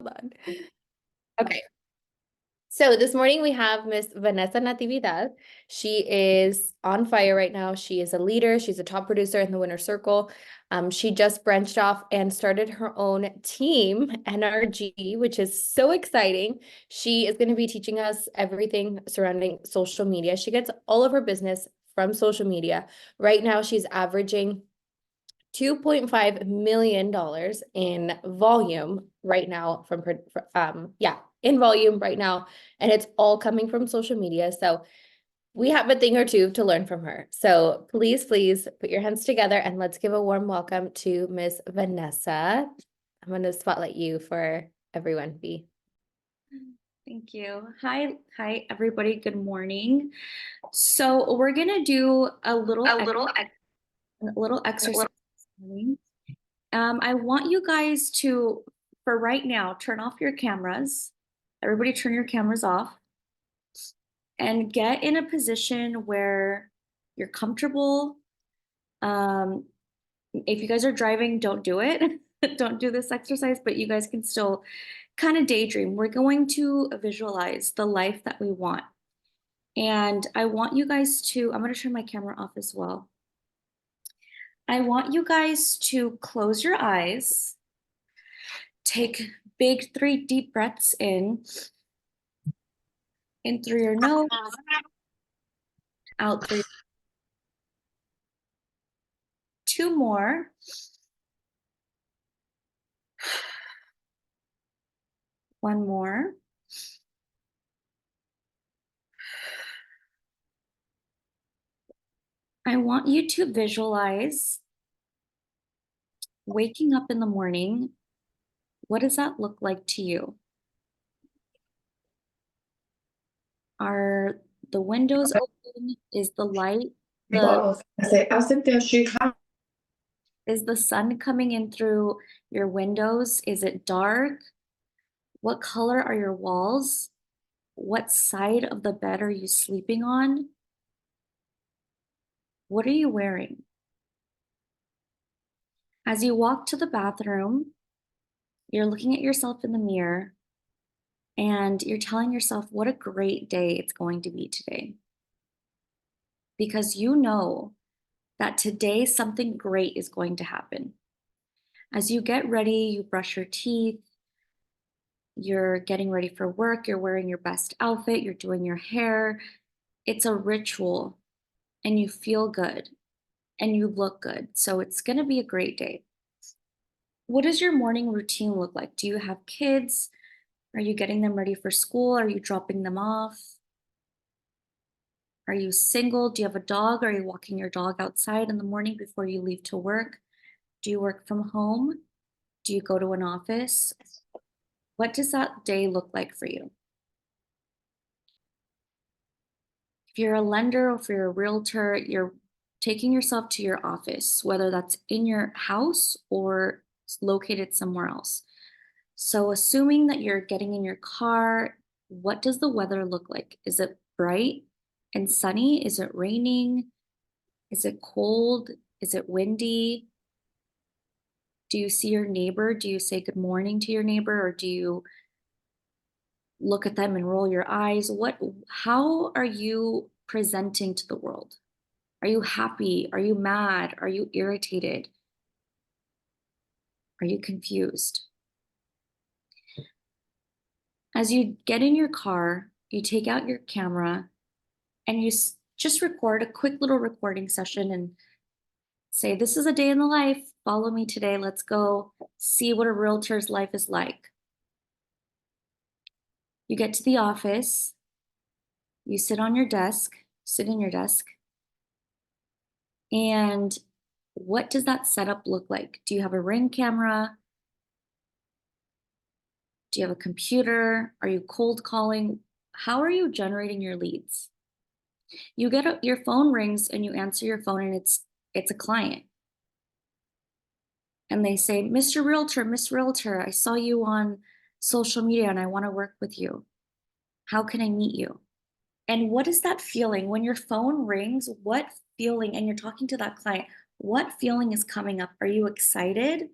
Hold on. Okay. So this morning we have Miss Vanessa Natividad. She is on fire right now. She is a leader. She's a top producer in the winner circle. She just branched off and started her own team, NRG, which is so exciting. She is going to be teaching us everything surrounding social media. She gets all of her business from social media. Right now, she's averaging $2.5 million in volume right now in volume right now. And it's all coming from social media. So we have a thing or two to learn from her. So please put your hands together and let's give a warm welcome to Miss Vanessa. I'm going to spotlight you for everyone, V. Thank you. Hi, everybody. Good morning. So we're gonna do a little exercise. I want you guys to, for right now, turn off your cameras. Everybody, turn your cameras off and get in a position where you're comfortable. If you guys are driving, don't do it. Don't do this exercise, but you guys can still kind of daydream. We're going to visualize the life that we want. And I want you guys to, I'm going to turn my camera off as well. I want you guys to close your eyes, take big 3 deep breaths in through your nose, out through 2 more. One more. I want you to visualize waking up in the morning. What does that look like to you? Are the windows open? Is the light, is the sun coming in through your windows? Is it dark? What color are your walls? What side of the bed are you sleeping on? What are you wearing? As you walk to the bathroom, you're looking at yourself in the mirror and you're telling yourself what a great day it's going to be today. Because you know that today something great is going to happen. As you get ready, you brush your teeth, you're getting ready for work, you're wearing your best outfit, you're doing your hair. It's a ritual and you feel good and you look good. So it's going to be a great day. What does your morning routine look like? Do you have kids? Are you getting them ready for school? Are you dropping them off? Are you single? Do you have a dog? Are you walking your dog outside in the morning before you leave to work? Do you work from home? Do you go to an office? What does that day look like for you? If you're a lender or if you're a realtor, you're taking yourself to your office, whether that's in your house or located somewhere else. So assuming that you're getting in your car, what does the weather look like? Is it bright and sunny? Is it raining? Is it cold? Is it windy? Do you see your neighbor? Do you say good morning to your neighbor, or do you look at them and roll your eyes? How are you presenting to the world? Are you happy? Are you mad? Are you irritated? Are you confused? As you get in your car, you take out your camera and you just record a quick little recording session and say, this is a day in the life. Follow me today. Let's go see what a realtor's life is like. You get to the office, you sit in your desk, and what does that setup look like? Do you have a Ring camera? Do you have a computer? Are you cold calling? How are you generating your leads? You get your phone rings and you answer your phone and it's a client. And they say, Mr. Realtor, Miss Realtor, I saw you on social media and I want to work with you. How can I meet you? And what is that feeling when your phone rings? What feeling, and you're talking to that client, what feeling is coming up? Are you excited?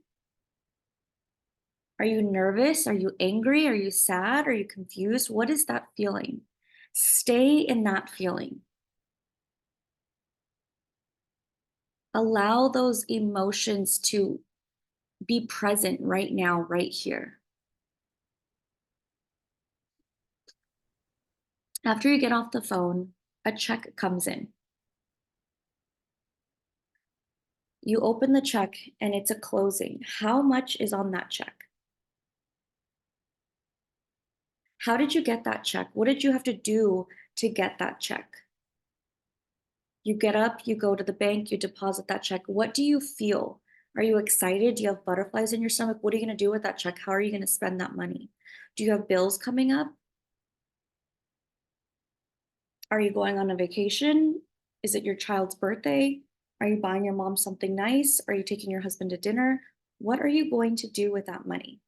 Are you nervous? Are you angry? Are you sad? Are you confused? What is that feeling? Stay in that feeling. Allow those emotions to be present right now, right here. After you get off the phone, a check comes in. You open the check and it's a closing. How much is on that check? How did you get that check? What did you have to do to get that check? You get up, you go to the bank, you deposit that check. What do you feel? Are you excited? Do you have butterflies in your stomach? What are you going to do with that check? How are you going to spend that money? Do you have bills coming up? Are you going on a vacation? Is it your child's birthday? Are you buying your mom something nice? Are you taking your husband to dinner? What are you going to do with that money?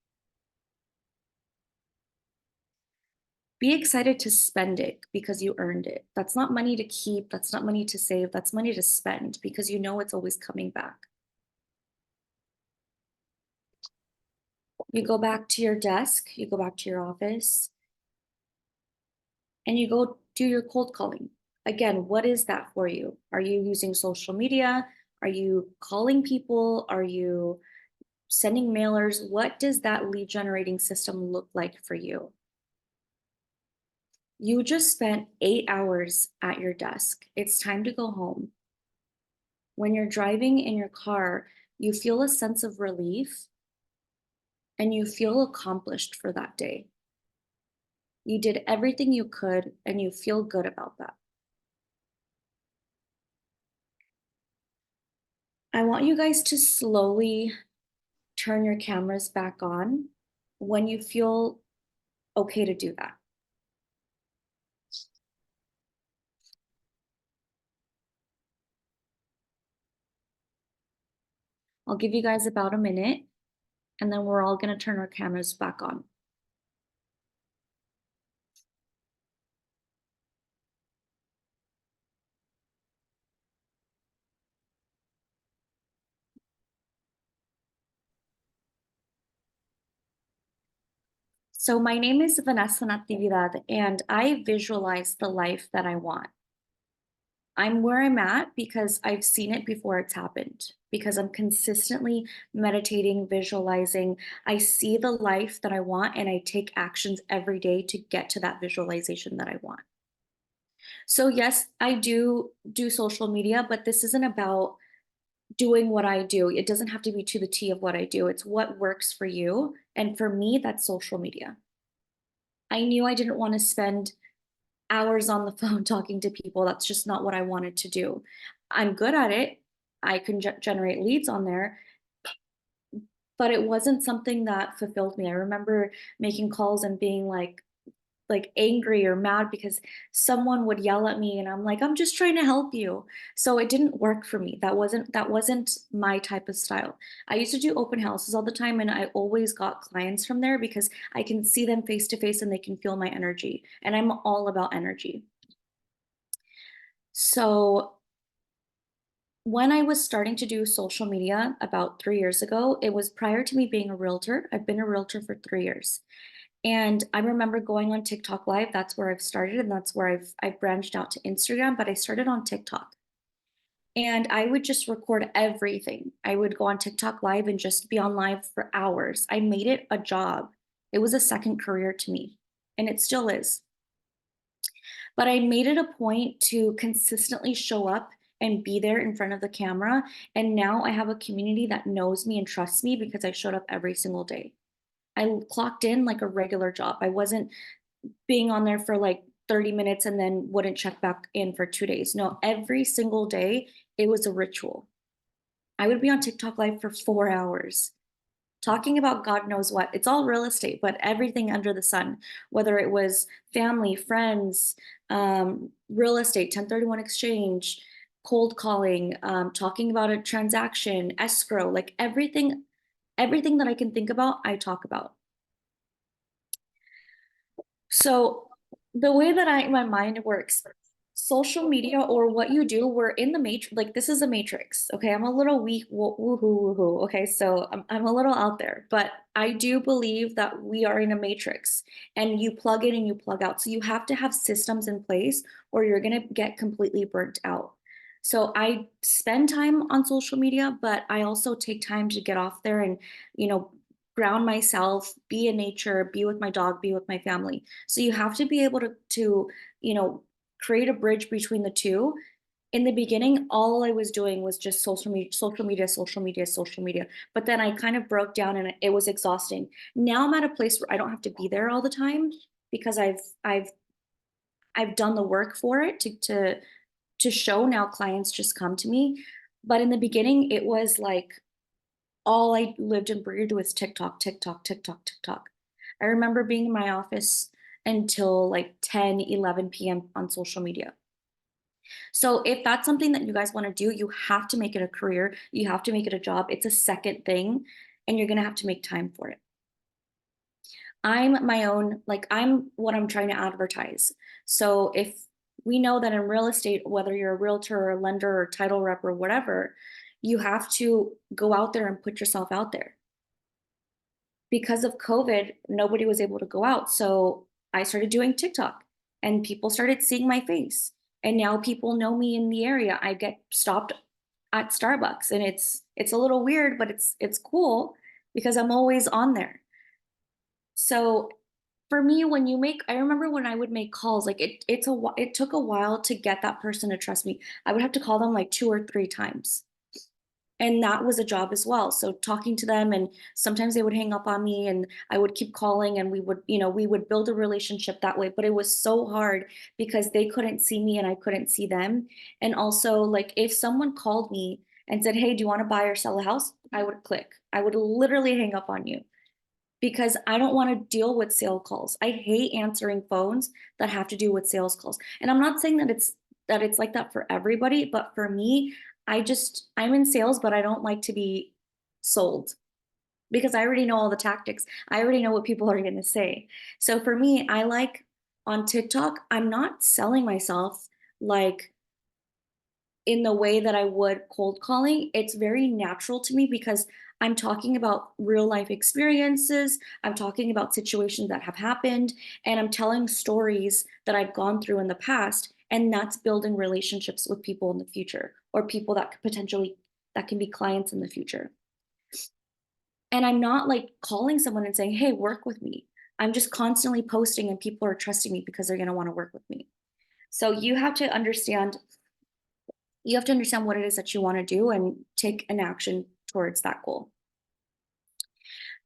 Be excited to spend it because you earned it. That's not money to keep. That's not money to save. That's money to spend because you know it's always coming back. You go back to your desk, you go back to your office, and you go do your cold calling. Again, what is that for you? Are you using social media? Are you calling people? Are you sending mailers? What does that lead generating system look like for you? You just spent 8 hours at your desk. It's time to go home. When you're driving in your car, you feel a sense of relief and you feel accomplished for that day. You did everything you could and you feel good about that. I want you guys to slowly turn your cameras back on when you feel okay to do that. I'll give you guys about a minute and then we're all going to turn our cameras back on. So my name is Vanessa Natividad and I visualize the life that I want. I'm where I'm at because I've seen it before it's happened, because I'm consistently meditating, visualizing. I see the life that I want and I take actions every day to get to that visualization that I want. So yes, I do social media, but this isn't about doing what I do. It doesn't have to be to the T of what I do. It's what works for you. And for me, that's social media. I knew I didn't want to spend hours on the phone talking to people. That's just not what I wanted to do. I'm good at it. I can generate leads on there, but it wasn't something that fulfilled me. I remember making calls and being like angry or mad because someone would yell at me and I'm like, I'm just trying to help you. So it didn't work for me. That wasn't my type of style. I used to do open houses all the time and I always got clients from there because I can see them face to face and they can feel my energy. And I'm all about energy. So when I was starting to do social media about 3 years ago, it was prior to me being a realtor. I've been a realtor for 3 years. And I remember going on TikTok Live. That's where I've started, and that's where I've branched out to Instagram, but I started on TikTok. And I would just record everything. I would go on TikTok Live and just be on live for hours. I made it a job. It was a second career to me, and it still is. But I made it a point to consistently show up and be there in front of the camera. And now I have a community that knows me and trusts me because I showed up every single day. I clocked in like a regular job. I wasn't being on there for like 30 minutes and then wouldn't check back in for 2 days. No, every single day it was a ritual. I would be on TikTok live for 4 hours talking about God knows what. It's all real estate, but everything under the sun, whether it was family, friends, real estate, 1031 exchange, cold calling, talking about a transaction, escrow, like everything that I can think about, I talk about. So the way that my mind works, social media or what you do, we're in the matrix. Like this is a matrix. Okay. I'm a little weak. Woohoo, woohoo. Okay. So I'm a little out there, but I do believe that we are in a matrix and you plug in and you plug out. So you have to have systems in place or you're going to get completely burnt out. So I spend time on social media, but I also take time to get off there and, you know, ground myself, be in nature, be with my dog, be with my family. So you have to be able to, you know, create a bridge between the two. In the beginning, all I was doing was just social media, social media, social media, social media. But then I kind of broke down and it was exhausting. Now I'm at a place where I don't have to be there all the time because I've done the work for it to show now clients just come to me. But in the beginning, it was like all I lived and breathed was TikTok, TikTok, TikTok, TikTok. I remember being in my office until like 10, 11 p.m. on social media. So if that's something that you guys want to do, you have to make it a career. You have to make it a job. It's a second thing, and you're going to have to make time for it. I'm my own, like, I'm what I'm trying to advertise. So if we know that in real estate, whether you're a realtor or a lender or title rep or whatever, you have to go out there and put yourself out there. Because of COVID, nobody was able to go out. So I started doing TikTok and people started seeing my face. And now people know me in the area. I get stopped at Starbucks and it's a little weird, but it's cool because I'm always on there. So for me, when you make, I remember when I would make calls, like it took a while to get that person to trust me. I would have to call them like 2 or 3 times. And that was a job as well. So talking to them and sometimes they would hang up on me and I would keep calling and we would, you know, we would build a relationship that way. But it was so hard because they couldn't see me and I couldn't see them. And also like if someone called me and said, "Hey, do you want to buy or sell a house?" I would click. I would literally hang up on you because I don't want to deal with sale calls. I hate answering phones that have to do with sales calls. And I'm not saying that it's like that for everybody, but for me, I'm in sales, but I don't like to be sold because I already know all the tactics. I already know what people are going to say. So for me, I like on TikTok, I'm not selling myself like in the way that I would cold calling. It's very natural to me because I'm talking about real life experiences. I'm talking about situations that have happened, and I'm telling stories that I've gone through in the past. And that's building relationships with people in the future or people that could potentially that can be clients in the future. And I'm not like calling someone and saying, "Hey, work with me." I'm just constantly posting and people are trusting me because they're going to want to work with me. So you have to understand what it is that you want to do and take an action towards that goal.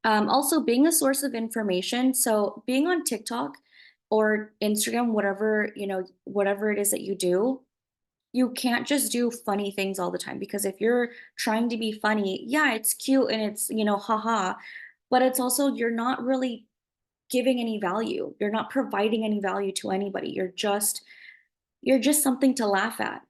Also, being a source of information. So, being on TikTok or Instagram, whatever whatever it is that you do, you can't just do funny things all the time because if you're trying to be funny, yeah, it's cute and it's haha, but it's also you're not really giving any value. You're not providing any value to anybody. You're just something to laugh at.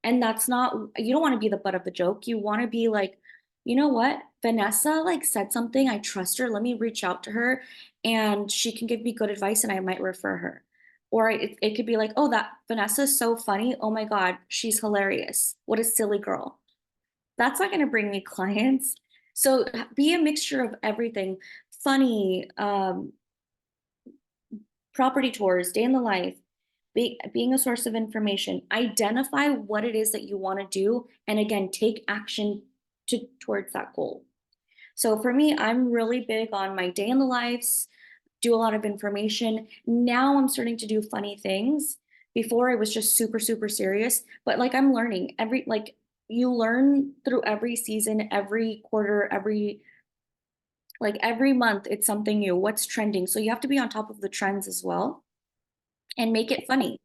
And that's not, you don't want to be the butt of the joke. You want to be like, you know what? Vanessa like said something. I trust her. Let me reach out to her and she can give me good advice and I might refer her. Or it could be like, oh, that Vanessa is so funny. Oh my God, she's hilarious. What a silly girl. That's not going to bring me clients. So be a mixture of everything funny, property tours, day in the life, being a source of information, identify what it is that you want to do, and again, take action towards that goal. So for me, I'm really big on my day in the lives, do a lot of information. Now I'm starting to do funny things. Before it was just super, super serious, but like I'm learning like you learn through every season, every quarter, every month, it's something new. What's trending? So you have to be on top of the trends as well and make it funny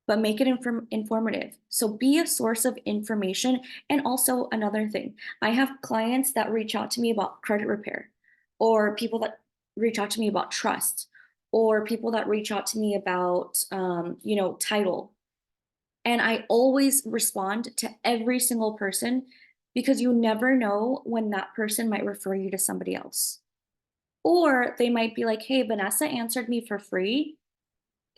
but make it informative. So be a source of information. And also, another thing, I have clients that reach out to me about credit repair, or people that reach out to me about trust, or people that reach out to me about, title. And I always respond to every single person because you never know when that person might refer you to somebody else. Or they might be like, "Hey, Vanessa answered me for free.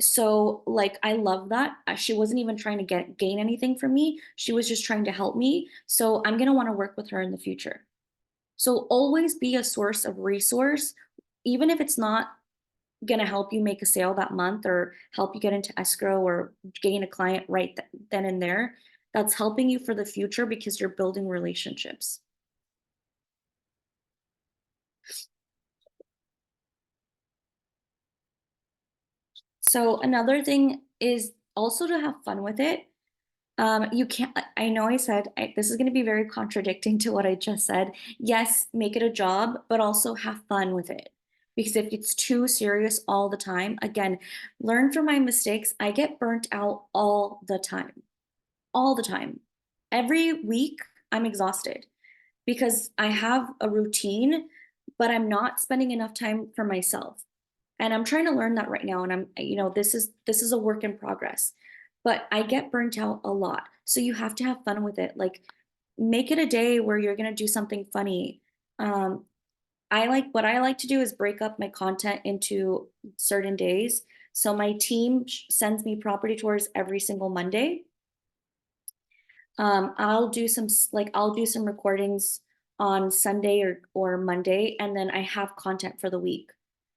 So like I love that. She wasn't even trying to gain anything from me. She was just trying to help me. So I'm going to want to work with her in the future. So always be a source of resource, even if it's not going to help you make a sale that month or help you get into escrow or gain a client right then and there. That's helping you for the future because you're building relationships. So another thing is also to have fun with it. You can't, I know I said this is going to be very contradicting to what I just said. Yes, make it a job, but also have fun with it. Because if it's too serious all the time, again, learn from my mistakes. I get burnt out all the time, all the time. Every week, I'm exhausted because I have a routine, but I'm not spending enough time for myself. And I'm trying to learn that right now. And this is a work in progress. But I get burnt out a lot. So you have to have fun with it. Like make it a day where you're gonna do something funny. Um, what I like to do is break up my content into certain days. So my team sends me property tours every single Monday. I'll do some recordings on Sunday or Monday, and then I have content for the week.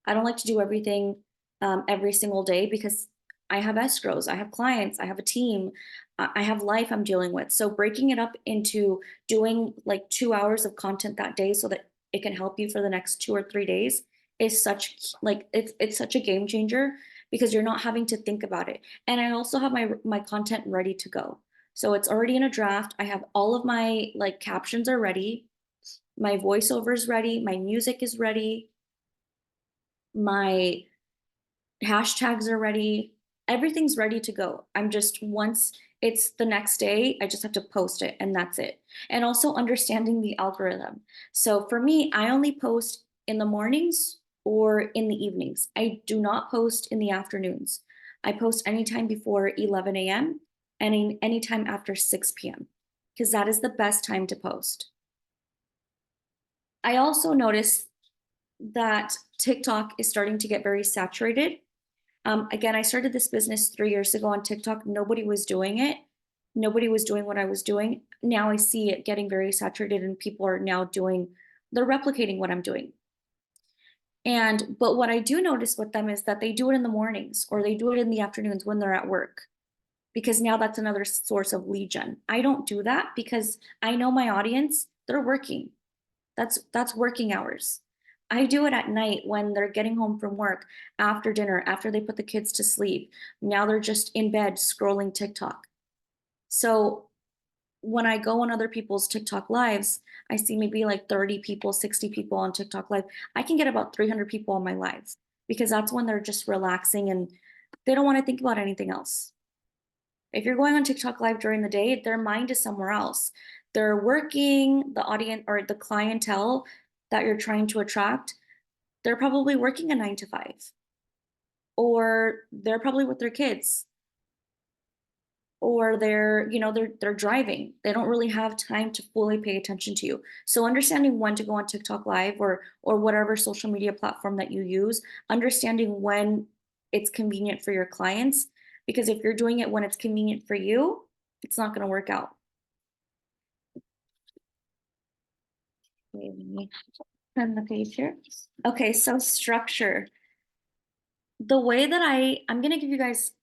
I don't like to do everything every single day because I have escrows, I have clients, I have a team, I have life I'm dealing with. So breaking it up into doing like 2 hours of content that day so that it can help you for the next 2 or 3 days is it's such a game changer because you're not having to think about it. And I also have my content ready to go. So it's already in a draft. I have all of my like captions are ready. My voiceover is ready. My music is ready. My hashtags are ready. Everything's ready to go. I'm just once it's the next day, I just have to post it and that's it. And also understanding the algorithm. So for me, I only post in the mornings or in the evenings. I do not post in the afternoons. I post anytime before 11 a.m. and anytime after 6 p.m. because that is the best time to post. I also noticed that TikTok is starting to get very saturated. Again, I started this business 3 years ago on TikTok. Nobody was doing it. Nobody was doing what I was doing. Now I see it getting very saturated and people are now they're replicating what I'm doing. But what I do notice with them is that they do it in the mornings or they do it in the afternoons when they're at work because now that's another source of lead gen. I don't do that because I know my audience, they're working. That's working hours. I do it at night when they're getting home from work, after dinner, after they put the kids to sleep. Now they're just in bed scrolling TikTok. So when I go on other people's TikTok lives, I see maybe like 30 people, 60 people on TikTok live. I can get about 300 people on my lives because that's when they're just relaxing and they don't want to think about anything else. If you're going on TikTok live during the day, their mind is somewhere else. They're working, the audience or the clientele that you're trying to attract, they're probably working a 9 to 5, or they're probably with their kids, or they're driving. They don't really have time to fully pay attention to you. So understanding when to go on TikTok live or whatever social media platform that you use, understanding when it's convenient for your clients, because if you're doing it when it's convenient for you, it's not going to work out. Wait, let me turn the page here. Okay, so structure. The way that I'm going to give you guys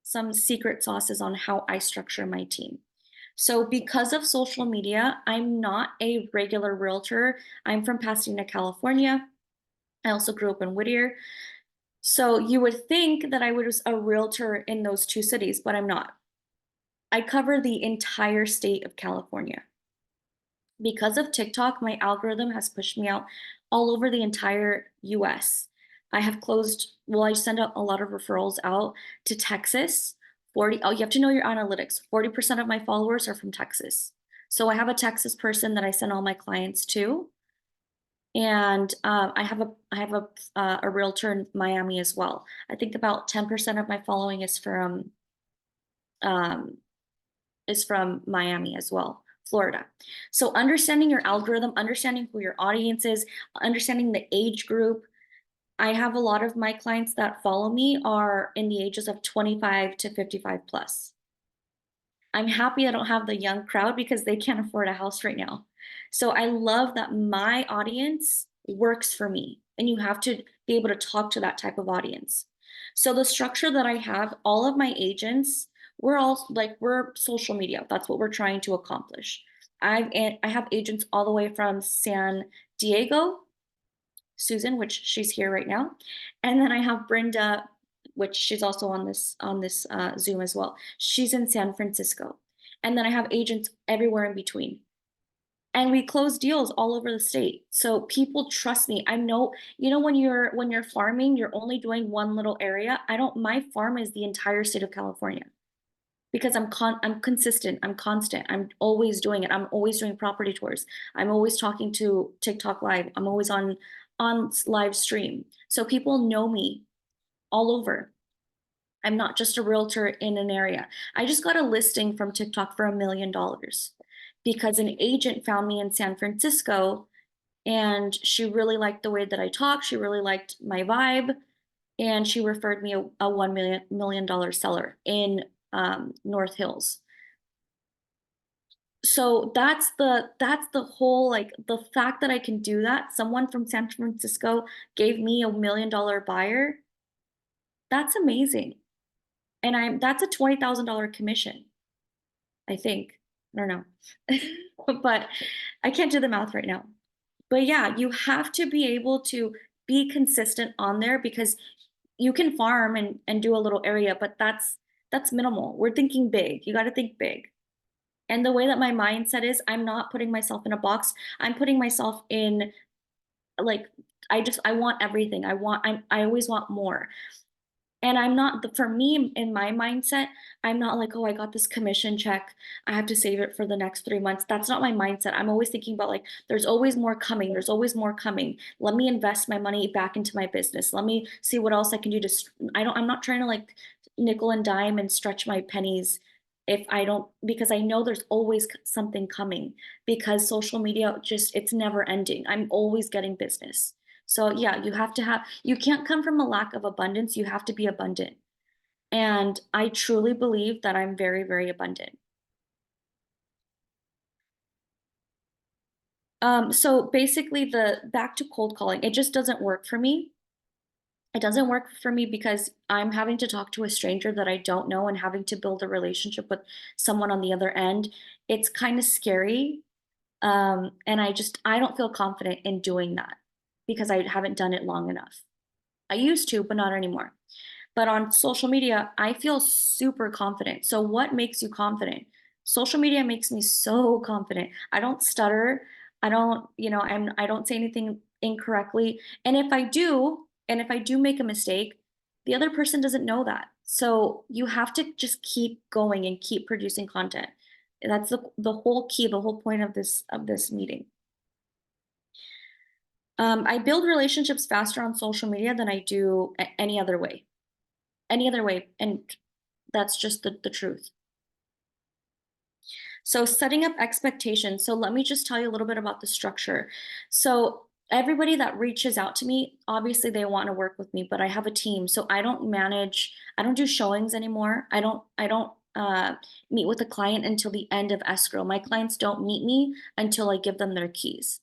some secret sauces on how I structure my team. So because of social media, I'm not a regular realtor. I'm from Pasadena, California. I also grew up in Whittier. So you would think that I was a realtor in those two cities, but I'm not. I cover the entire state of California. Because of TikTok, my algorithm has pushed me out all over the entire US. I send out a lot of referrals out to Texas. You have to know your analytics. 40% of my followers are from Texas. So I have a Texas person that I send all my clients to. And I have a realtor in Miami as well. I think about 10% of my following um, is from Miami as well, Florida. So understanding your algorithm, understanding who your audience is, understanding the age group. I have a lot of my clients that follow me are in the ages of 25 to 55 plus. I'm happy I don't have the young crowd because they can't afford a house right now. So I love that my audience works for me, and you have to be able to talk to that type of audience. So the structure that I have, all of my agents, we're all like we're social media. That's what we're trying to accomplish. I have agents all the way from San Diego, Susan, which she's here right now, and then I have Brenda, which she's also on this Zoom as well. She's in San Francisco, and then I have agents everywhere in between. And we close deals all over the state. So people trust me. I know, when you're farming, you're only doing one little area. I don't My farm is the entire state of California because I'm consistent, I'm constant, I'm always doing it. I'm always doing property tours. I'm always talking to TikTok live. I'm always on live stream. So people know me all over. I'm not just a realtor in an area. I just got a listing from TikTok for $1 million because an agent found me in San Francisco and she really liked the way that I talk. She really liked my vibe, and she referred me a $1 million seller in North Hills. So that's the whole, like, the fact that I can do that. Someone from San Francisco gave me $1 million buyer. That's amazing. And that's a $20,000 commission, I think. I don't know. But I can't do the math right now. But yeah, you have to be able to be consistent on there because you can farm and do a little area, but that's minimal. We're thinking big. You got to think big. And the way that my mindset is, I'm not putting myself in a box. I'm putting myself in, like, I want everything. I always want more. And I'm not, for me, in my mindset, I'm not like, oh, I got this commission check. I have to save it for the next 3 months. That's not my mindset. I'm always thinking about, like, there's always more coming. There's always more coming. Let me invest my money back into my business. Let me see what else I can do to, I'm not trying to, like, nickel and dime and stretch my pennies if I don't, because I know there's always something coming because social media it's never ending. I'm always getting business. So yeah, you can't come from a lack of abundance. You have to be abundant. And I truly believe that I'm very, very abundant. So basically the back to cold calling, it just doesn't work for me. It doesn't work for me because I'm having to talk to a stranger that I don't know and having to build a relationship with someone on the other end. It's kind of scary. And I don't feel confident in doing that because I haven't done it long enough. I used to, but not anymore. But on social media, I feel super confident. So what makes you confident? Social media makes me so confident. I don't stutter. I don't, I don't say anything incorrectly. And if I do make a mistake, the other person doesn't know that. So you have to just keep going and keep producing content. That's the whole key, the whole point of this meeting. I build relationships faster on social media than I do any other way. Any other way. And that's just the truth. So setting up expectations. So let me just tell you a little bit about the structure. So everybody that reaches out to me, obviously they want to work with me, but I have a team. So I don't do showings anymore. I don't meet with a client until the end of escrow. My clients don't meet me until I give them their keys.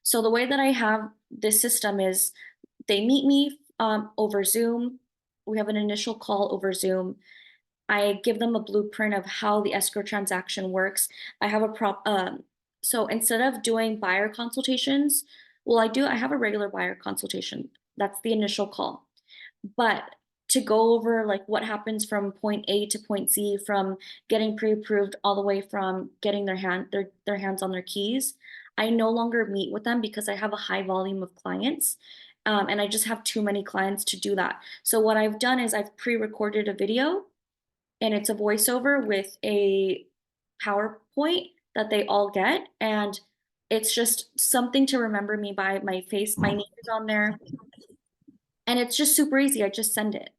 So the way that I have this system is they meet me over Zoom. We have an initial call over Zoom. I give them a blueprint of how the escrow transaction works. I have so instead of doing buyer consultations, well, I have a regular buyer consultation. That's the initial call. But to go over, like, what happens from point A to point Z, from getting pre-approved all the way from getting their hands on their keys, I no longer meet with them because I have a high volume of clients. And I just have too many clients to do that. So what I've done is I've pre-recorded a video, and it's a voiceover with a PowerPoint that they all get. And it's just something to remember me by. My face, my name is on there. And it's just super easy. I just send it.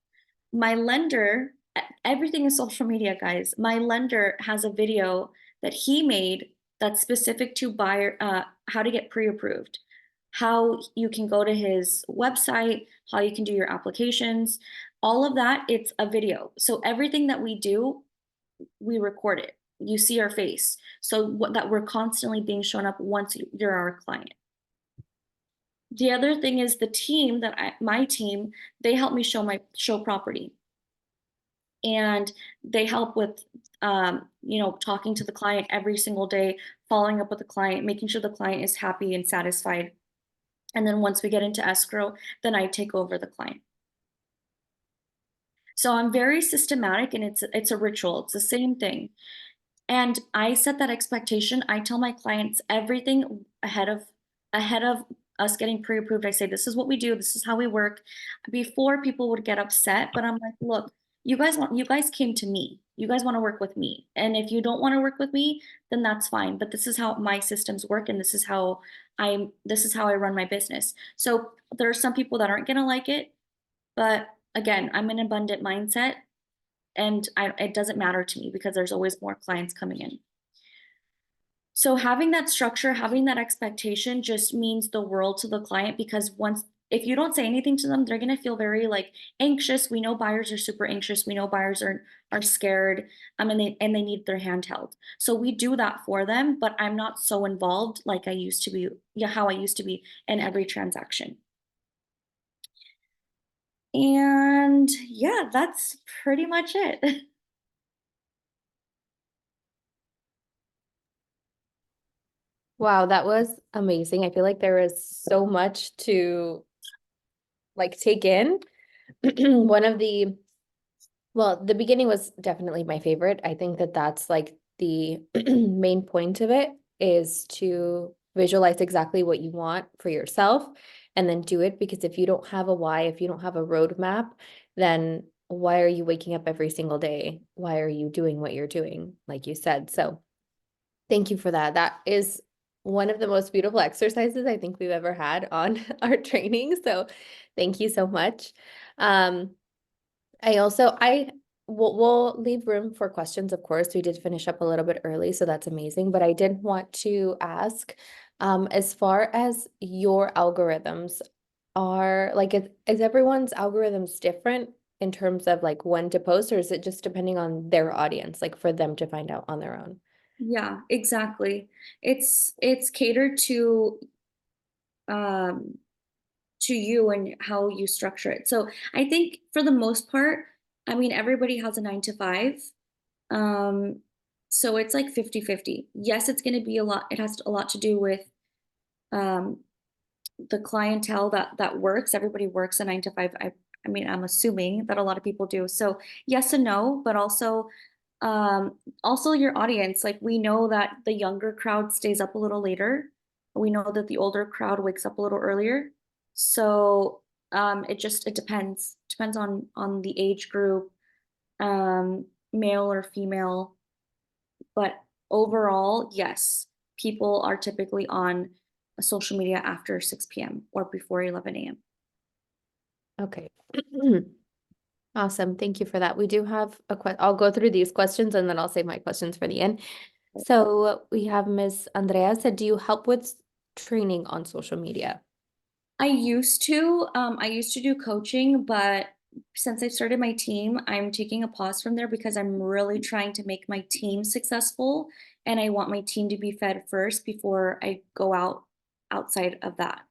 My lender, everything is social media, guys. My lender has a video that he made that's specific to buyer, how to get pre-approved. how you can go to his website, how you can do your applications, all of that, it's a video. So everything that we do, we record it. You see our face. So what that we're constantly being shown up once you're our client. The other thing is the team my team, they help me show property. And they help with talking to the client every single day, following up with the client, making sure the client is happy and satisfied. And then once we get into escrow, then I take over the client. So I'm very systematic, and it's a ritual. It's the same thing. And I set that expectation. I tell my clients everything ahead of us getting pre-approved. I say, this is what we do, this is how we work. Before, people would get upset, but I'm like, look, you guys came to me. You guys want to work with me. And if you don't want to work with me, then that's fine. But this is how my systems work, and this is how I run my business. So there are some people that aren't gonna like it, but again, I'm an abundant mindset, and it doesn't matter to me because there's always more clients coming in. So having that structure, having that expectation just means the world to the client, because if you don't say anything to them, they're going to feel very like anxious. We know buyers are super anxious. We know buyers are scared. And they need their hand held. So we do that for them, but I'm not so involved like I used to be, yeah, how I used to be in every transaction. And yeah, that's pretty much it. Wow, that was amazing. I feel like there is so much to like take in. One of the Well, the beginning was definitely my favorite. I think that that's like the main point of it, is to visualize exactly what you want for yourself and then do it. Because if you don't have a why, if you don't have a roadmap, then why are you waking up every single day? Why are you doing what you're doing, like you said? So thank you for that. That is one of the most beautiful exercises I think we've ever had on our training. So thank you so much. Um, I we'll leave room for questions, of course. We did finish up a little bit early, so that's amazing. But I did want to ask, as far as your algorithms are, like, is everyone's algorithms different in terms of like when to post, or is it just depending on their audience, like for them to find out on their own? Yeah, exactly. It's catered um to you and how you structure it. So I think for the most part, I mean, everybody has a 9 to 5. Um, so it's like 50-50. Yes, it's going to be a lot. It has a lot to do with um, the clientele that works. Everybody works a 9 to 5. I mean, I'm assuming that a lot of people do. So yes and no, but also your audience. Like, we know that the younger crowd stays up a little later. We know that the older crowd wakes up a little earlier. So it depends on the age group, male or female. But overall, yes, people are typically on social media after 6 p.m. or before 11 a.m. Okay. Awesome. Thank you for that. We do have I'll go through these questions and then I'll save my questions for the end. So we have Miss Andrea said, do you help with training on social media? I used to do coaching, but since I started my team, I'm taking a pause from there because I'm really trying to make my team successful, and I want my team to be fed first before I go outside of that.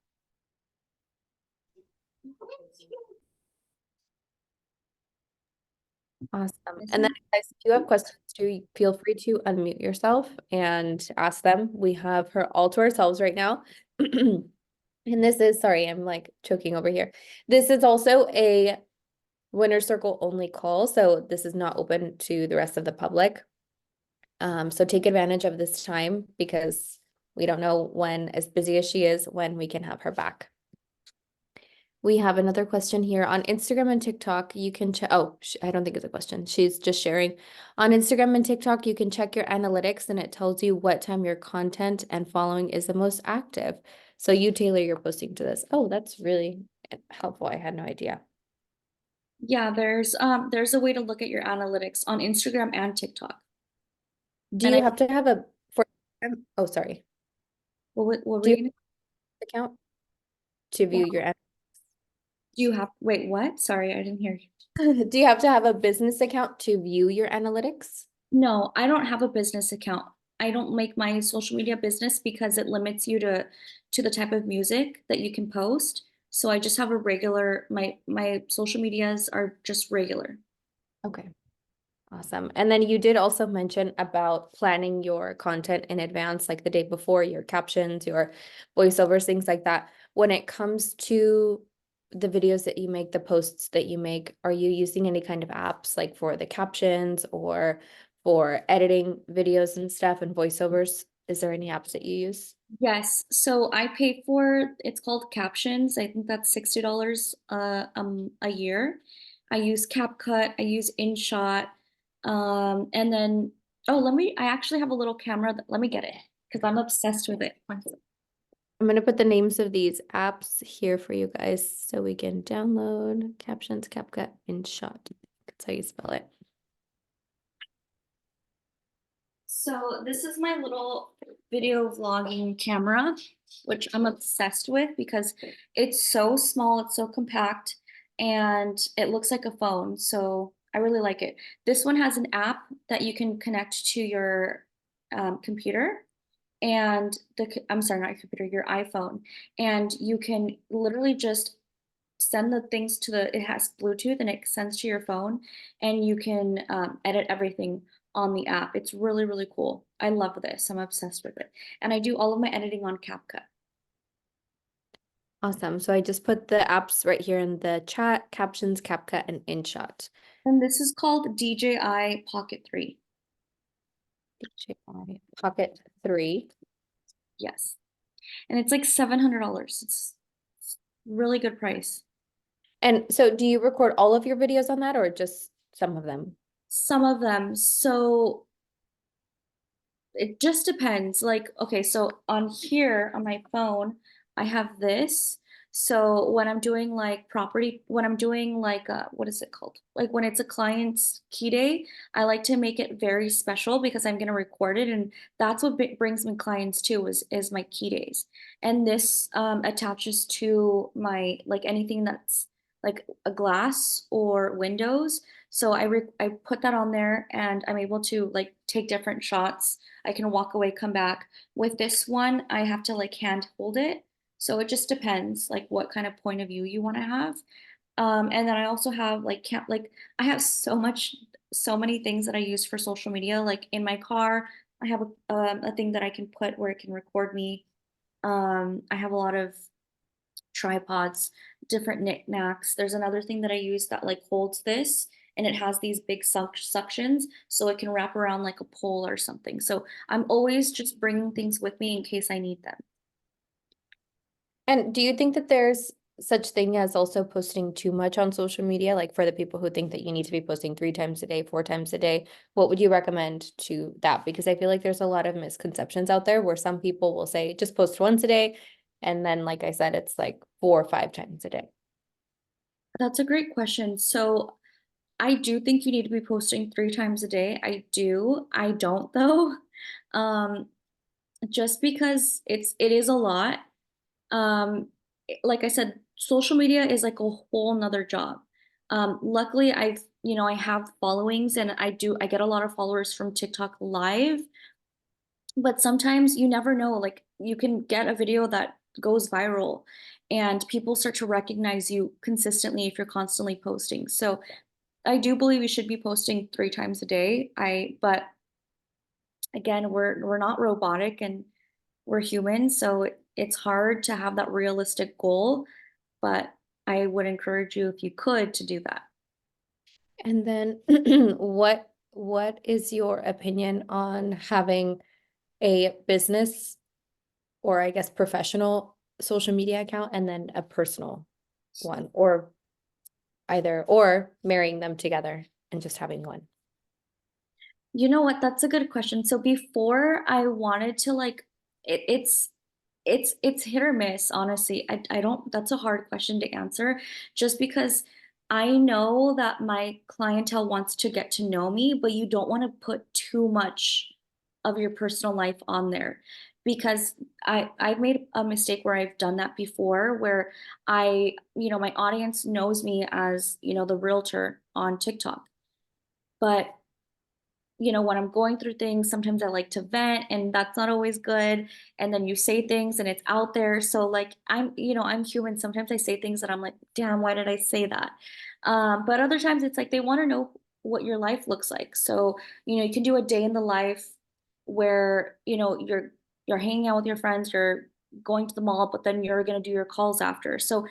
Awesome. And then guys, if you have questions too, feel free to unmute yourself and ask them. We have her all to ourselves right now. And this is, sorry, I'm like choking over here. This is also a winner circle only call, so this is not open to the rest of the public. So take advantage of this time because we don't know when, as busy as she is, when we can have her back. We have another question here on Instagram and TikTok. You can check. Oh, I don't think it's a question. She's just sharing. On Instagram and TikTok, you can check your analytics and it tells you what time your content and following is the most active. So you tailor your posting to this. Oh, that's really helpful. I had no idea. Yeah, there's a way to look at your analytics on Instagram and TikTok. Do And you have to have a for? Oh, sorry. what were Do you you gonna? have an account? to view your Do you have, wait, what? Sorry, I didn't hear you. do you have to have a business account to view your analytics? No, I don't have a business account. I don't make my social media business because it limits you to the type of music that you can post. So I just have a regular, my social medias are just regular. Okay. Awesome. And then you did also mention about planning your content in advance, like the day before, your captions, your voiceovers, things like that. When it comes to the videos that you make, the posts that you make, are you using any kind of apps like for the captions or for editing videos and stuff and voiceovers? Is there any apps that you use? Yes, so I pay for, it's called Captions. I think that's $60 a year. I use CapCut, I use InShot, and then I actually have a little camera that, let me get it because I'm obsessed with it. One second. I'm going to put the names of these apps here for you guys so we can download captions, CapCut, InShot. That's how you spell it. So this is my little video vlogging camera, which I'm obsessed with because it's so small, it's so compact, and it looks like a phone. So I really like it. This one has an app that you can connect to your computer and I'm sorry, not your computer, your iPhone, and you can literally just send the things to it has Bluetooth and it sends to your phone, and you can edit everything on the app. It's really, really cool. I love this. I'm obsessed with it. And I do all of my editing on CapCut. Awesome. So I just put the apps right here in the chat, captions, CapCut, and InShot. And this is called DJI Pocket 3. DJI Pocket 3. Yes. And it's like $700. It's really good price. And so do you record all of your videos on that or just some of them? Some of them. So it just depends. Like, okay, so on here on my phone, I have this. So when I'm doing like when I'm doing like what is it called? Like when it's a client's key day, I like to make it very special because I'm going to record it, and that's what brings me clients too is my key days. And this attaches to my like anything that's like a glass or windows. So I put that on there, and I'm able to like take different shots. I can walk away, come back. With this one, I have to like hand hold it. So it just depends like what kind of point of view you want to have. And then I also have like I have so many things that I use for social media. Like in my car, I have a thing that I can put where it can record me. I have a lot of tripods, different knickknacks. There's another thing that I use that like holds this, and it has these big suctions so it can wrap around like a pole or something. So I'm always just bringing things with me in case I need them. And do you think that there's such thing as also posting too much on social media? Like for the people who think that you need to be posting 3 times a day, 4 times a day, what would you recommend to that? Because I feel like there's a lot of misconceptions out there where some people will say just post once a day. And then, like I said, it's like 4 or 5 times a day. That's a great question. So I do think you need to be posting 3 times a day. I do. I don't though. Um, just because it is a lot. Like I said, social media is like a whole nother job. Luckily, I have followings, and I get a lot of followers from TikTok Live, but sometimes you never know. Like you can get a video that goes viral, and people start to recognize you consistently if you're constantly posting. So I do believe you should be posting 3 times a day. But again, we're not robotic, and we're human, so it's hard to have that realistic goal, but I would encourage you if you could to do that. And then what is your opinion on having a business or I guess professional social media account and then a personal one or either or marrying them together and just having one? You know what? That's a good question. So before I wanted to like it's hit or miss, honestly. I don't that's a hard question to answer just because I know that my clientele wants to get to know me, but you don't want to put too much of your personal life on there because I've made a mistake where I've done that before, where my audience knows me as, the realtor on TikTok. But when I'm going through things, sometimes I like to vent and that's not always good. And then you say things and it's out there. So like I'm human. Sometimes I say things that I'm like, damn, why did I say that? But other times it's like they want to know what your life looks like. So, you can do a day in the life where, you're hanging out with your friends, you're going to the mall, but then you're gonna do your calls after. So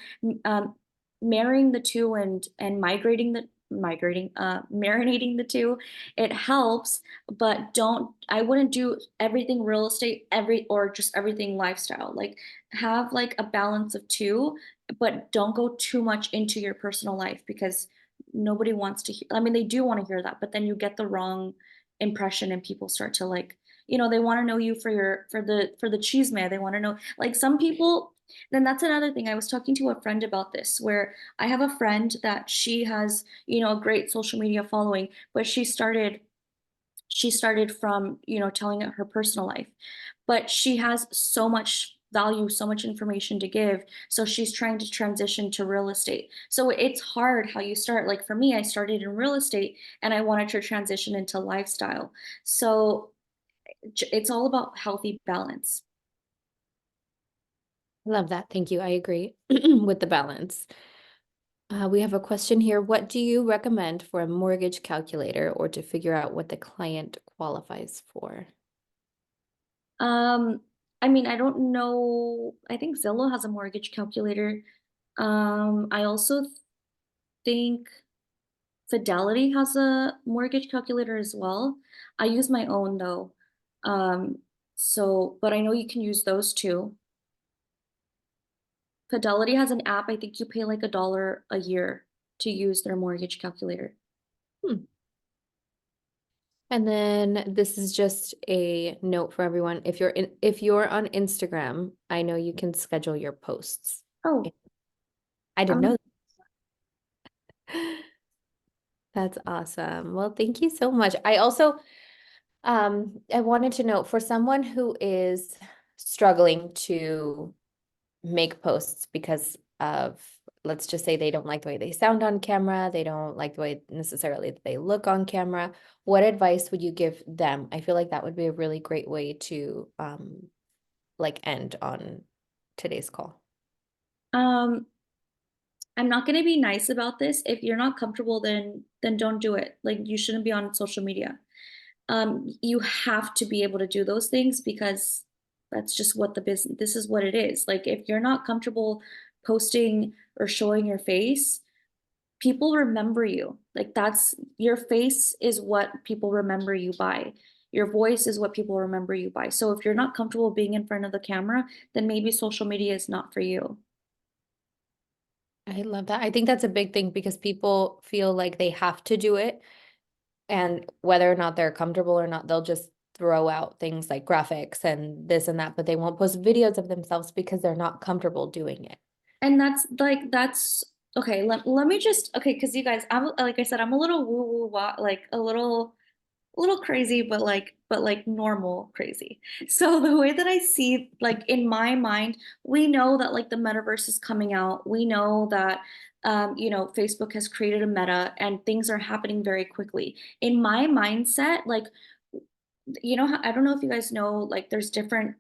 marrying the two and marinating the two, it helps, but I wouldn't do everything real estate or just everything lifestyle. Like have like a balance of two, but don't go too much into your personal life because nobody wants to hear. I mean, they do want to hear that, but then you get the wrong impression and people start to like, they want to know you for the cheese man. They want to know like some people. Then that's another thing. I was talking to a friend about this where I have a friend that she has, a great social media following, but she started from, telling her personal life. But she has so much value, so much information to give. So she's trying to transition to real estate. So it's hard how you start. Like for me, I started in real estate and I wanted to transition into lifestyle. So it's all about healthy balance. Love that. Thank you. I agree with the balance. We have a question here. What do you recommend for a mortgage calculator or to figure out what the client qualifies for? Um, I mean, I don't know. I think Zillow has a mortgage calculator. I also think Fidelity has a mortgage calculator as well. I use my own though. Um, but I know you can use those too. Fidelity has an app. I think you pay like $1 a year to use their mortgage calculator. Hmm. And then this is just a note for everyone. If you're on Instagram, I know you can schedule your posts. Oh, I didn't I'm know. That's awesome. Well, thank you so much. I wanted to note for someone who is struggling to make posts because of, let's just say they don't like the way they sound on camera, they don't like the way necessarily that they look on camera, what advice would you give them? I feel like that would be a really great way to like end on today's call. um I'm not going to be nice about this. If you're not comfortable, then don't do it. Like you shouldn't be on social media. You have to be able to do those things because that's just what the business, this is what it is. Like if you're not comfortable posting or showing your face, people remember you. Like that's your face is what people remember you by. Your voice is what people remember you by. So if you're not comfortable being in front of the camera, then maybe social media is not for you. I love that. I think that's a big thing because people feel like they have to do it. And whether or not they're comfortable or not, they'll just throw out things like graphics and this and that, but they won't post videos of themselves because they're not comfortable doing it. And that's okay. Let me just okay, because you guys, I'm like I said, I'm a little woo woo like a little crazy, but like normal crazy. So the way that I see, like in my mind, we know that like the metaverse is coming out. We know that Facebook has created a meta and things are happening very quickly. In my mindset, like I don't know if you guys know, like there's different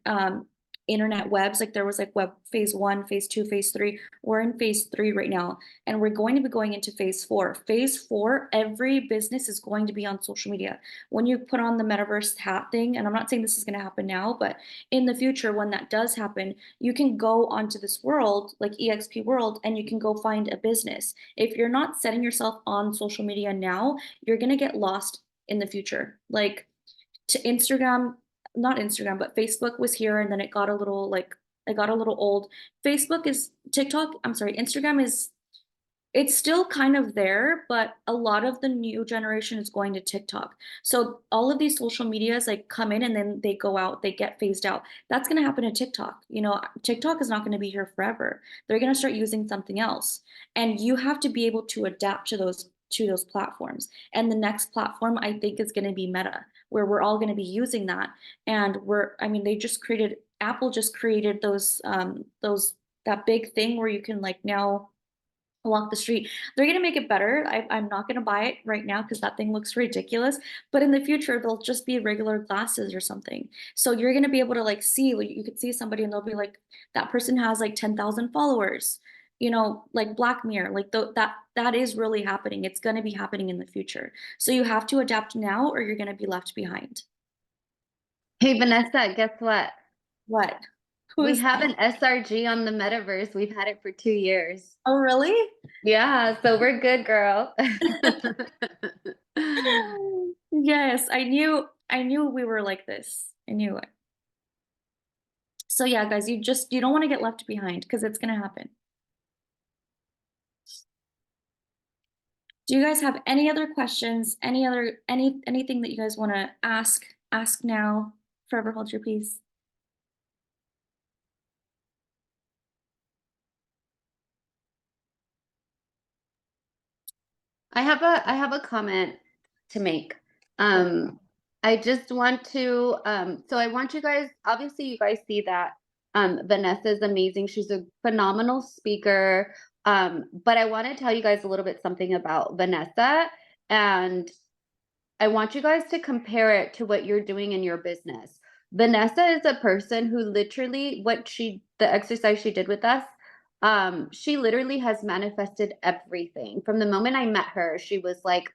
internet webs. Like there was like web phase one, phase two, phase three. We're in phase three right now, and we're going to be going into phase four. Phase four, every business is going to be on social media. When you put on the metaverse hat thing, and I'm not saying this is going to happen now, but in the future, when that does happen, you can go onto this world, like EXP world, and you can go find a business. If you're not setting yourself on social media now, you're going to get lost in the future. Like to Instagram, not Instagram, but Facebook was here and then it got a little old. I'm sorry, Instagram it's still kind of there, but a lot of the new generation is going to TikTok. So all of these social medias like come in and then they go out, they get phased out. That's going to happen to TikTok. TikTok is not going to be here forever. They're going to start using something else. And you have to be able to adapt to those platforms. And the next platform I think is going to be Meta, where we're all going to be using that. And I mean, they just created Apple just created that big thing where you can like now walk the street. They're gonna make it better. I'm not gonna buy it right now because that thing looks ridiculous. But in the future, they'll just be regular glasses or something. So you're gonna be able to like see, like, you could see somebody and they'll be like, that person has like 10,000 followers. You know, like Black Mirror, like that is really happening. It's gonna be happening in the future. So you have to adapt now, or you're gonna be left behind. Hey, Vanessa, guess what? What? Who We is have that? an SRG on the metaverse. We've had it for 2 years. Oh, really? Yeah, so we're good, girl. Yes, I knew we were like this. I knew it. So yeah, guys, you don't want to get left behind because it's gonna happen. Do you guys have any other questions? Anything that you guys want to ask? Ask now. Forever hold your peace. I have a comment to make. Um, I just want to so I want you guys, obviously you guys see that Vanessa is amazing. She's a phenomenal speaker. But I want to tell you guys a little bit something about Vanessa, and I want you guys to compare it to what you're doing in your business. Vanessa is a person who literally, the exercise she did with us, she literally has manifested everything. From the moment I met her, she was like,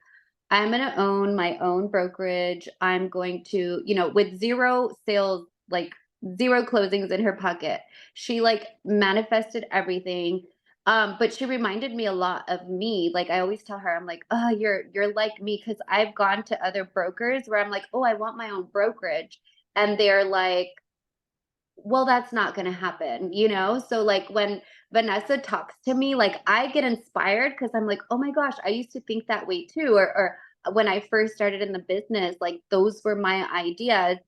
I'm going to own my own brokerage. I'm going to, with zero sales, like zero closings in her pocket. She like manifested everything. But she reminded me a lot of me. Like I always tell her, I'm like, oh, you're like me, because I've gone to other brokers where I'm like, oh, I want my own brokerage. And they're like, well, that's not going to happen, you know? So like when Vanessa talks to me, like I get inspired because I'm like, oh my gosh, I used to think that way too. Or when I first started in the business, like those were my ideas.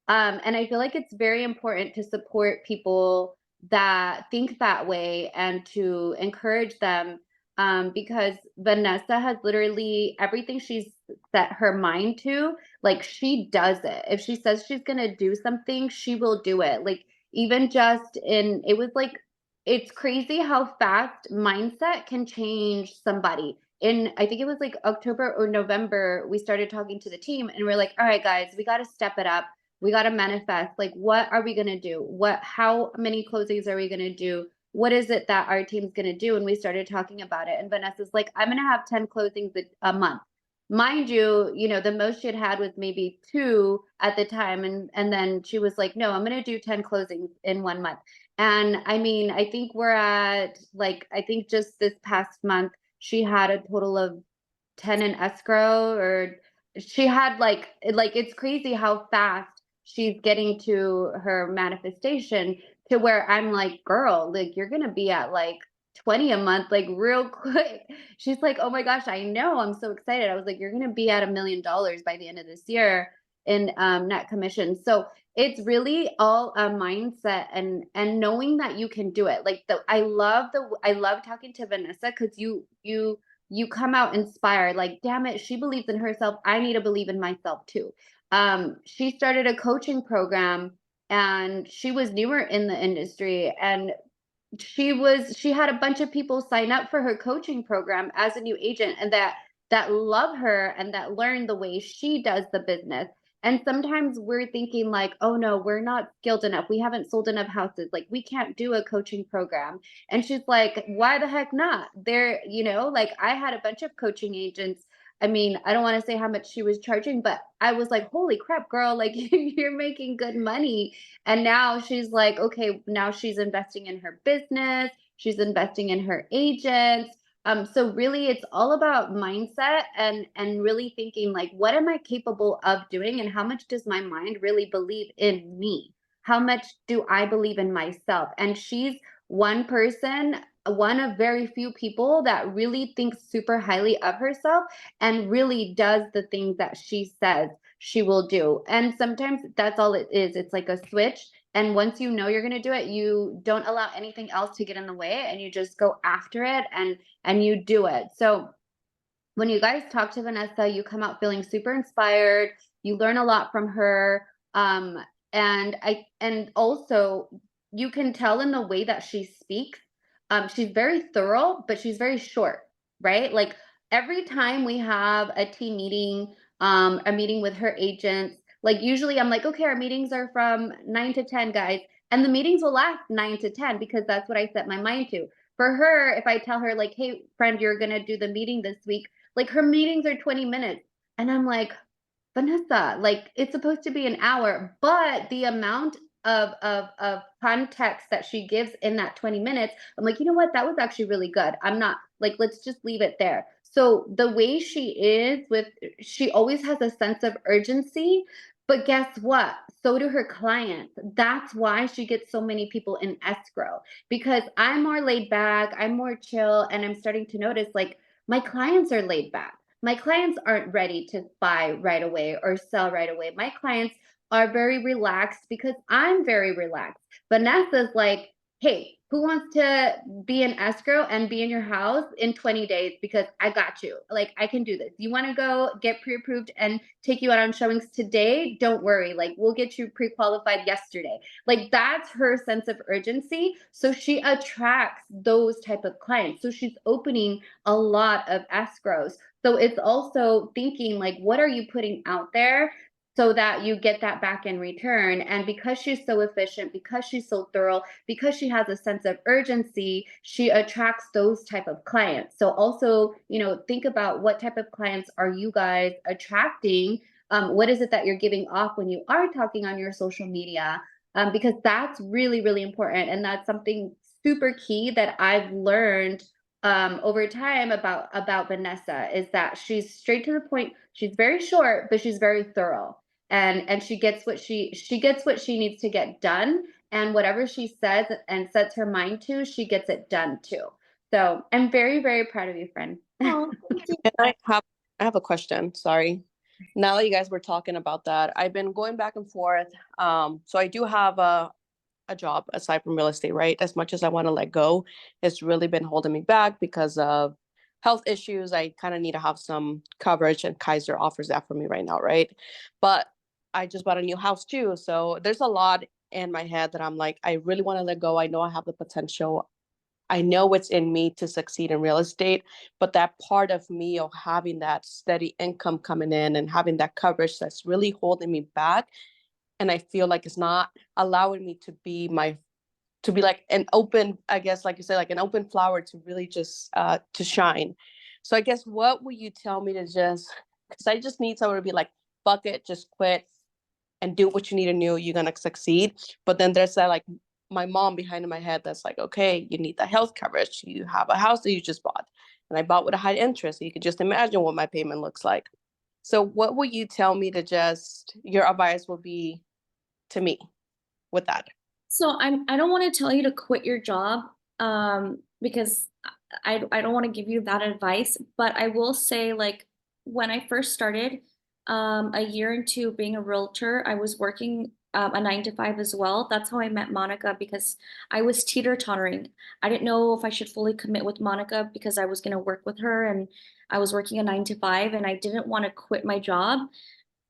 And I feel like it's very important to support people that think that way and to encourage them, because Vanessa has literally everything she's set her mind to, like she does it. If she says she's going to do something, she will do it. Like even just in, it was like, it's crazy how fast mindset can change somebody. In, I think it was like October or November, we started talking to the team and we're like, all right, guys, we got to step it up. We got to manifest. Like, what are we going to do? How many closings are we going to do? What is it that our team's going to do? And we started talking about it. And Vanessa's like, I'm going to have 10 closings a month. Mind you, the most she had was maybe 2 at the time, and then she was like, "No, I'm gonna do 10 closings in 1 month." And I mean, I think we're at like I think just this past month she had a total of 10 in escrow, or she had like it's crazy how fast she's getting to her manifestation, to where I'm like, girl, like you're gonna be at like 20 a month, like real quick. She's like, oh my gosh, I know, I'm so excited. I was like, you're gonna be at $1 million by the end of this year in net commission. So it's really all a mindset, and knowing that you can do it. Like I love talking to Vanessa because you come out inspired, like, damn it, she believes in herself, I need to believe in myself too. She started a coaching program, and she was newer in the industry, and she had a bunch of people sign up for her coaching program as a new agent, and that love her and that learn the way she does the business. And sometimes we're thinking like, oh no, we're not skilled enough, we haven't sold enough houses, like we can't do a coaching program. And she's like, why the heck not? Like I had a bunch of coaching agents. I mean, I don't want to say how much she was charging, but I was like, holy crap, girl, like you're making good money. And now she's like, okay, now she's investing in her business, she's investing in her agents. So really it's all about mindset, and really thinking like, what am I capable of doing, and how much does my mind really believe in me? How much do I believe in myself? And she's one person, one of very few people that really thinks super highly of herself and really does the things that she says she will do. And sometimes that's all it is. It's like a switch. And once you know you're going to do it, you don't allow anything else to get in the way, and you just go after it, and you do it. So when you guys talk to Vanessa, you come out feeling super inspired. You learn a lot from her. And also you can tell in the way that she speaks. She's very thorough, but she's very short, right? Like every time we have a team meeting, a meeting with her agents, like usually I'm like, okay, our meetings are from 9 to 10, guys. And the meetings will last 9 to 10 because that's what I set my mind to. For her, if I tell her, like, hey, friend, you're gonna do the meeting this week, like her meetings are 20 minutes. And I'm like, Vanessa, like it's supposed to be an hour, but the amount of context that she gives in that 20 minutes, I'm like, you know what? That was actually really good. I'm not like, let's just leave it there. So the way she is with, she always has a sense of urgency, but guess what? So do her clients. That's why she gets so many people in escrow because I'm more laid back, I'm more chill, and I'm starting to notice like my clients are laid back. My clients aren't ready to buy right away or sell right away. My clients are very relaxed because I'm very relaxed. Vanessa's like, hey, who wants to be in escrow and be in your house in 20 days? Because I got you. Like, I can do this. You want to go get pre approved and take you out on showings today? Don't worry. Like, we'll get you pre qualified yesterday. Like, that's her sense of urgency. So she attracts those type of clients. So she's opening a lot of escrows. So it's also thinking like, what are you putting out there so that you get that back in return? And because she's so efficient, because she's so thorough, because she has a sense of urgency, she attracts those type of clients. So also, think about what type of clients are you guys attracting? What is it that you're giving off when you are talking on your social media? Because that's really, really important. And that's something super key that I've learned over time about Vanessa is that she's straight to the point. She's very short, but she's very thorough, and she gets what she gets what she needs to get done, and whatever she says and sets her mind to, she gets it done too. So I'm very, very proud of you, friend. Oh, thank you. And I have a question. Sorry. Now that you guys were talking about that, I've been going back and forth. So I do have a job aside from real estate, right? As much as I want to let go, it's really been holding me back because of health issues. I kind of need to have some coverage, and Kaiser offers that for me right now, right? But I just bought a new house too. So there's a lot in my head that I'm like, I really want to let go. I know I have the potential. I know it's in me to succeed in real estate, but that part of me of having that steady income coming in and having that coverage that's really holding me back. And I feel like it's not allowing me to be like an open, I guess, like you said, like an open flower to really just to shine. So I guess what would you tell me to just, because I just need someone to be like, fuck it, just quit and do what you need to do, you're gonna succeed. But then there's that like my mom behind in my head that's like, okay, you need the health coverage. You have a house that you just bought. And I bought with a high interest. So you could just imagine what my payment looks like. So what would you tell me to just your advice will be to me with that? So I don't want to tell you to quit your job because I don't want to give you that advice, but I will say like when I first started a year into being a realtor, I was working a 9 to 5 as well. That's how I met Monica because I was teeter-tottering. I didn't know if I should fully commit with Monica because I was going to work with her and I was working a 9 to 5 and I didn't want to quit my job,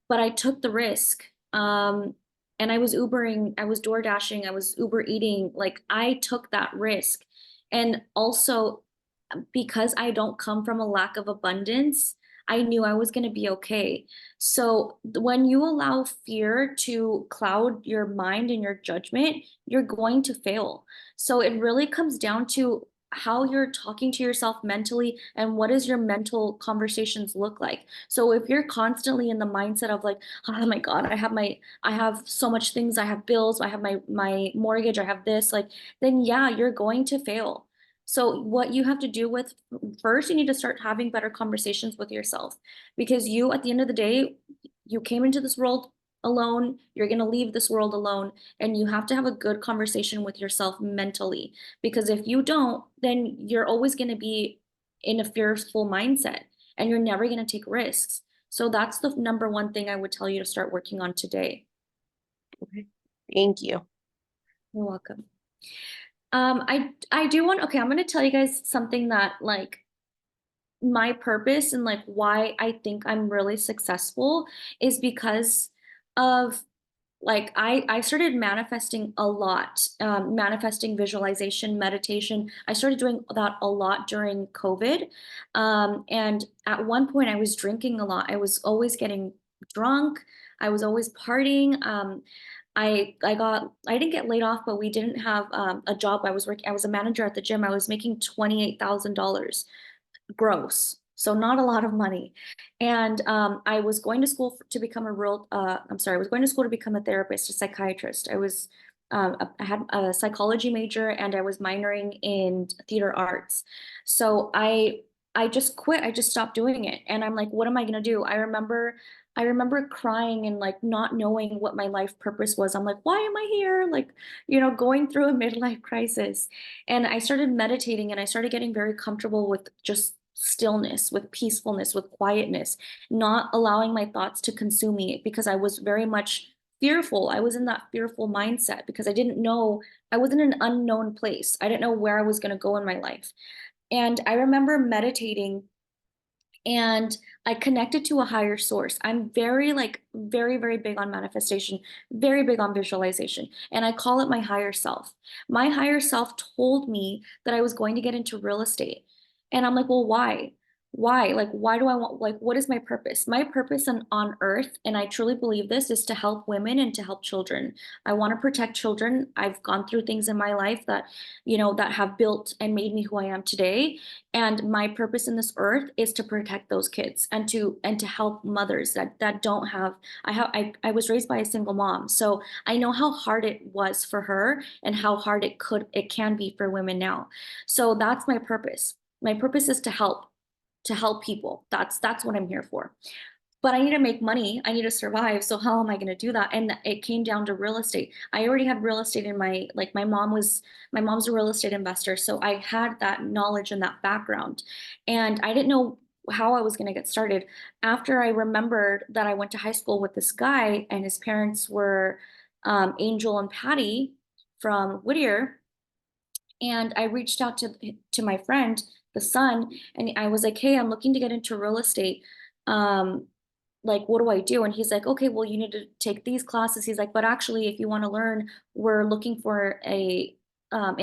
but I took the risk. And I was Ubering, I was door dashing, I was Uber eating. Like I took that risk. And also because I don't come from a lack of abundance, I knew I was going to be okay. So when you allow fear to cloud your mind and your judgment, you're going to fail. So it really comes down to how you're talking to yourself mentally and what does your mental conversations look like. So if you're constantly in the mindset of like, oh my God, I have so much things, I have bills, I have my mortgage, I have this, like, then yeah, you're going to fail. So what you have to do with first, you need to start having better conversations with yourself because you, at the end of the day, you came into this world alone, you're going to leave this world alone, and you have to have a good conversation with yourself mentally because if you don't, then you're always going to be in a fearful mindset and you're never going to take risks. So that's the number one thing I would tell you to start working on today. Okay. Thank you. You're welcome. I do want, okay, I'm gonna tell you guys something that like my purpose and like why I think I'm really successful is because of like I started manifesting a lot, manifesting, visualization, meditation. I started doing that a lot during COVID. And at one point I was drinking a lot. I was always getting drunk. I was always partying. I didn't get laid off, but we didn't have a job. I was a manager at the gym. I was making $28,000 gross, so not a lot of money. And I was going to school to become I was going to school to become a therapist, a psychiatrist. I had a psychology major and I was minoring in theater arts. So I just quit. I just stopped doing it. And I'm like, what am I gonna do? I remember crying and like not knowing what my life purpose was. I'm like, why am I here? Like, going through a midlife crisis. And I started meditating and I started getting very comfortable with just stillness, with peacefulness, with quietness, not allowing my thoughts to consume me because I was very much fearful. I was in that fearful mindset because I didn't know, I was in an unknown place. I didn't know where I was going to go in my life. And I remember meditating and I connected to a higher source. I'm very, very, very big on manifestation, very big on visualization, and I call it my higher self. My higher self told me that I was going to get into real estate. And I'm like, well, why? Why? Like, why do I want, like, what is my purpose? My purpose on earth, and I truly believe this, is to help women and to help children. I want to protect children. I've gone through things in my life that, that have built and made me who I am today. And my purpose in this earth is to protect those kids and to help mothers that don't have. I was raised by a single mom, so I know how hard it was for her and how hard it can be for women now. So that's my purpose. My purpose is to help people. That's what I'm here for. But I need to make money. I need to survive. So how am I going to do that? And it came down to real estate. I already had real estate in my mom's a real estate investor. So I had that knowledge and that background. And I didn't know how I was going to get started. After I remembered that I went to high school with this guy and his parents were Angel and Patty from Whittier. And I reached out to my friend, the son, and I was like, hey, I'm looking to get into real estate. Um, like, what do I do? And he's like, okay, well, you need to take these classes. He's like, but actually, if you want to learn, we're looking for an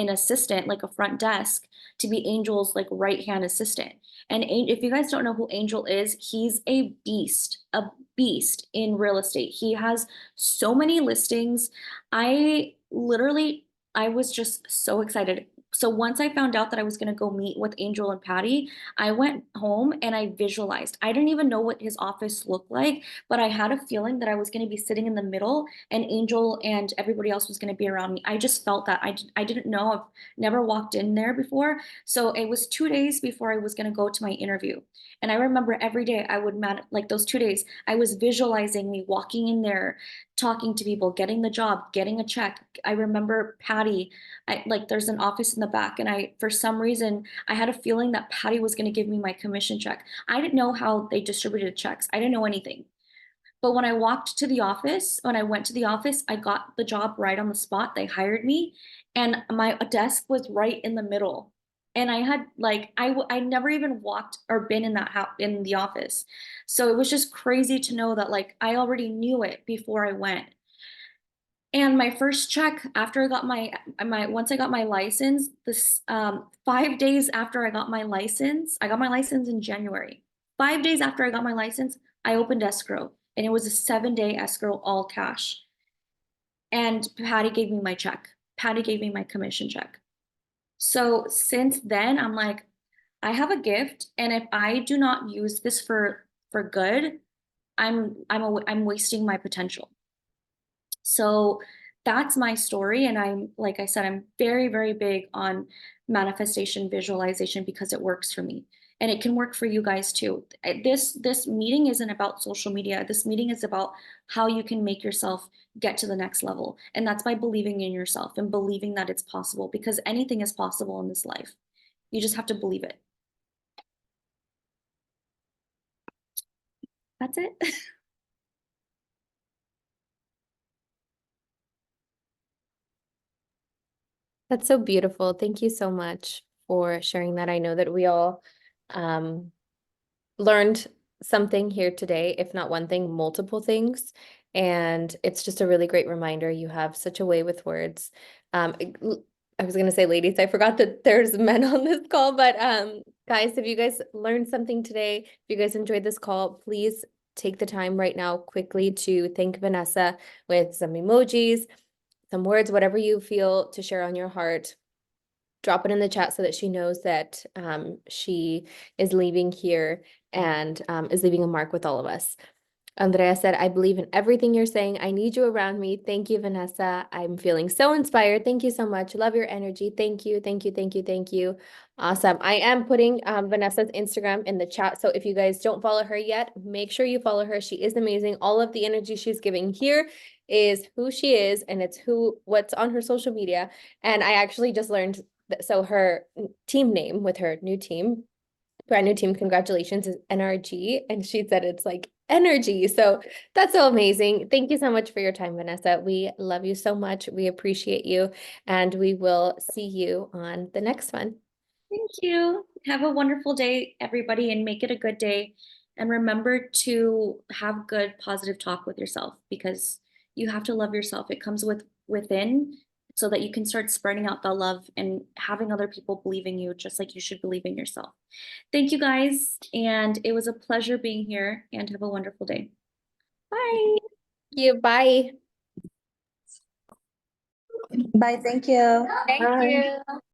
assistant, like a front desk, to be Angel's like right hand assistant. And if you guys don't know who Angel is, he's a beast in real estate. He has so many listings. I was just so excited. So once I found out that I was going to go meet with Angel and Patty, I went home and I visualized. I didn't even know what his office looked like, but I had a feeling that I was going to be sitting in the middle and Angel and everybody else was going to be around me. I just felt that. I didn't know. I've never walked in there before. So it was 2 days before I was going to go to my interview. And I remember every day I would, like those 2 days, I was visualizing me walking in there, talking to people, getting the job, getting a check. I remember Patty, there's an office in the back, and for some reason, I had a feeling that Patty was going to give me my commission check. I didn't know how they distributed checks. I didn't know anything. But when I went to the office, I got the job right on the spot. They hired me, and my desk was right in the middle. And I had I never even walked or been in that house in the office. So it was just crazy to know that I already knew it before I went. And my first check after I got once I got my license, this 5 days after I got my license in January. 5 days after I got my license, I opened escrow, and it was a 7-day escrow, all cash. And Patty gave me my check. Patty gave me my commission check. So since then, I'm like, I have a gift, and if I do not use this for good, I'm wasting my potential. So that's my story. And like I said, I'm very, very big on manifestation visualization because it works for me. And it can work for you guys too. This meeting isn't about social media. This meeting is about how you can make yourself get to the next level. And that's by believing in yourself and believing that it's possible, because anything is possible in this life. You just have to believe it. That's it. That's so beautiful. Thank you so much for sharing that. I know that we all learned something here today, if not one thing, multiple things. And it's just a really great reminder. You have such a way with words. I was gonna say, ladies, I forgot that there's men on this call, but guys, if you guys learned something today, if you guys enjoyed this call, please take the time right now quickly to thank Vanessa with some emojis, some words, whatever you feel to share on your heart. Drop it in the chat so that she knows that she is leaving here and is leaving a mark with all of us. Andrea said, I believe in everything you're saying. I need you around me. Thank you, Vanessa. I'm feeling so inspired. Thank you so much. Love your energy. Thank you. Thank you. Thank you. Thank you. Awesome. I am putting Vanessa's Instagram in the chat. So if you guys don't follow her yet, make sure you follow her. She is amazing. All of the energy she's giving here is who she is, and it's what's on her social media. And I actually just learned that, so her team name with her new team, brand new team, congratulations, is NRG. And she said it's like energy. So that's so amazing. Thank you so much for your time, Vanessa. We love you so much. We appreciate you. And we will see you on the next one. Thank you. Have a wonderful day, everybody, and make it a good day. And remember to have good, positive talk with yourself, because you have to love yourself. It comes within, so that you can start spreading out the love and having other people believe in you, just like you should believe in yourself. Thank you, guys. And it was a pleasure being here, and have a wonderful day. Bye. Thank you. Bye. Bye, thank you. Thank Bye. you.